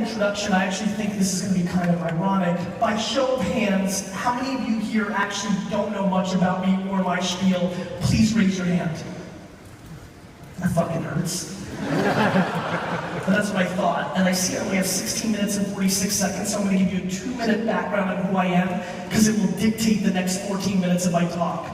introduction, I actually think this is going to be kind of ironic. By show of hands, how many of you here actually don't know much about me or my spiel? Please raise your hand. That fucking hurts. But that's what I thought. And I see I only have 16 minutes and 46 seconds, so I'm going to give you a 2-minute background on who I am, because it will dictate the next 14 minutes of my talk.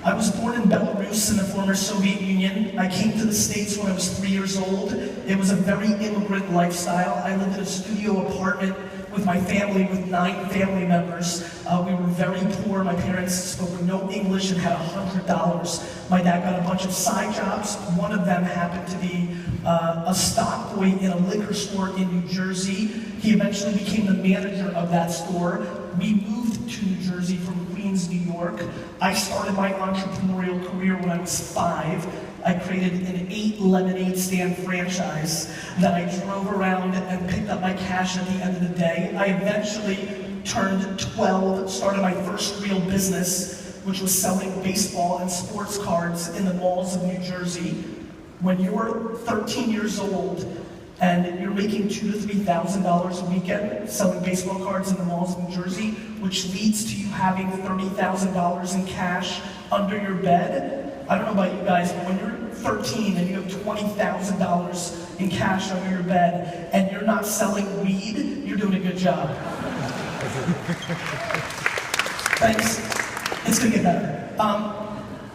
I was born in Belarus in the former Soviet Union. I came to the States when I was 3 years old. It was a very immigrant lifestyle. I lived in a studio apartment with my family, with 9 family members. We were very poor. My parents spoke no English and had $100. My dad got a bunch of side jobs. One of them happened to be a stock boy in a liquor store in New Jersey. He eventually became the manager of that store. We moved to New Jersey from Queens, New York. I started my entrepreneurial career when I was 5. I created an 8 lemonade stand franchise that I drove around and picked up my cash at the end of the day. I eventually turned 12, started my first real business, which was selling baseball and sports cards in the malls of New Jersey. When you're 13 years old and you're making $2,000 to $3,000 a weekend selling baseball cards in the malls of New Jersey, which leads to you having $30,000 in cash under your bed. I don't know about you guys, but when you're 13 and you have $20,000 in cash under your bed and you're not selling weed, you're doing a good job. Thanks. It's gonna get better.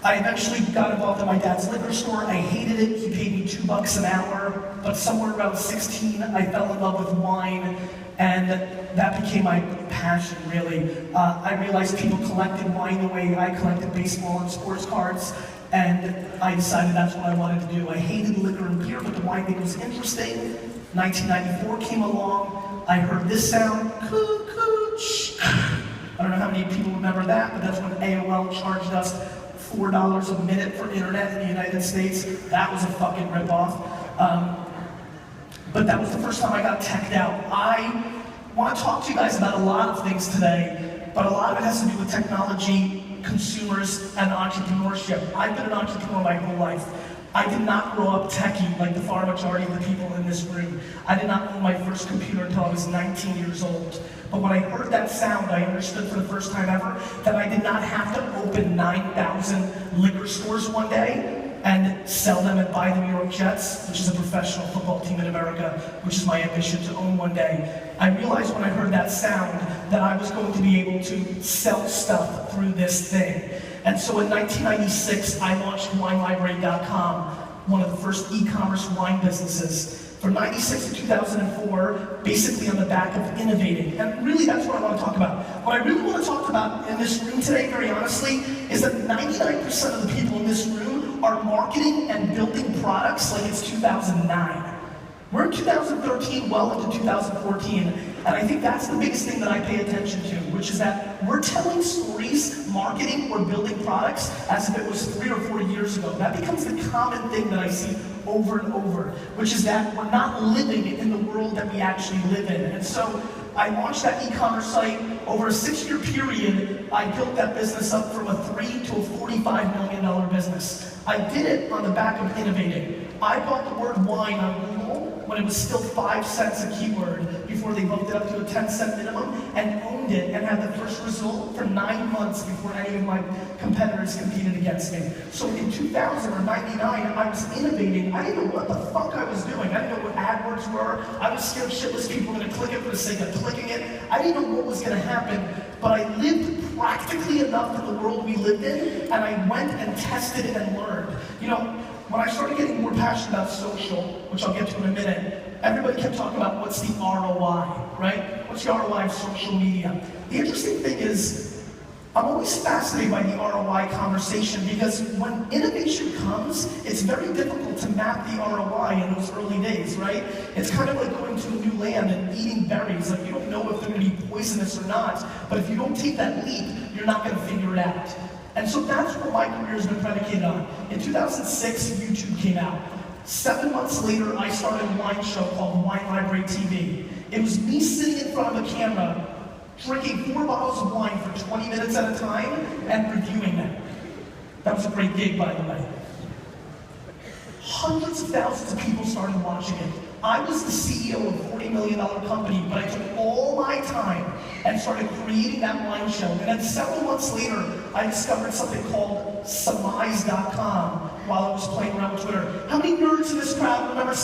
I eventually got involved in my dad's liquor store. I hated it. He paid me $2 an hour, but somewhere around 16, I fell in love with wine, and that became my passion, really. I realized people collected wine the way I collected baseball and sports cards, and I decided that's what I wanted to do. I hated liquor and beer, but the wine thing was interesting. 1994 came along. I heard this sound, coo-coo-ch. I don't know how many people remember that, but that's when AOL charged us $4 a minute for internet in the United States. That was a fucking ripoff. But that was the first time I got teched out. I want to talk to you guys about a lot of things today, but a lot of it has to do with technology, consumers, and entrepreneurship. I've been an entrepreneur my whole life. I did not grow up techie like the far majority of the people in this room. I did not own my first computer until I was 19 years old. But when I heard that sound, I understood for the first time ever that I did not have to open 9,000 liquor stores one day and sell them and buy the New York Jets, which is a professional football team in America, which is my ambition to own one day. I realized when I heard that sound that I was going to be able to sell stuff through this thing. And so in 1996, I launched WineLibrary.com, one of the first e-commerce wine businesses. From 96 to 2004, basically on the back of innovating. And really that's what I want to talk about. What I really want to talk about in this room today, very honestly, is that 99% of the people in this room are marketing and building products like it's 2009. We're in 2013, well into 2014, and I think that's the biggest thing that I pay attention to, which is that we're telling stories, marketing, or building products as if it was 3 or 4 years ago. That becomes the common thing that I see over and over, which is that we're not living in the world that we actually live in. And so I launched that e-commerce site. Over a 6-year period, I built that business up from a $3 to a $45 million business. I did it on the back of innovating. I bought the word wine on Google when it was still 5 cents a keyword before they bumped it up to a 10-cent minimum, and owned it and had the first result for 9 months before any of my competitors competed against me. So in 2000 or 99, I was innovating. I didn't know what the fuck I was doing. I didn't know what AdWords were. I was scared shitless people were gonna click it for the sake of clicking it. I didn't know what was gonna happen, but I lived practically enough in the world we lived in, and I went and tested and learned. You know, when I started getting more passionate about social, which I'll get to in a minute, everybody kept talking about what's the ROI, right? What's the ROI of social media? The interesting thing is, I'm always fascinated by the ROI conversation, because when innovation comes, it's very difficult to map the ROI in those early days, right? It's kind of like going to a new land and eating berries. Like, you don't know if they're gonna be poisonous or not, but if you don't take that leap, you're not gonna figure it out. And so that's what my career has been predicated on. In 2006, YouTube came out. 7 months later, I started a wine show called Wine Library TV. It was me sitting in front of a camera, drinking 4 bottles of wine for 20 minutes at a time and reviewing them. That was a great gig, by the way. Hundreds of thousands of people started watching it. I was the CEO of a $40 million company, but I took all my time and started creating that wine show. And then several months later, I discovered something called Surmise.com while I was playing around with Twitter. How many nerds in this crowd remember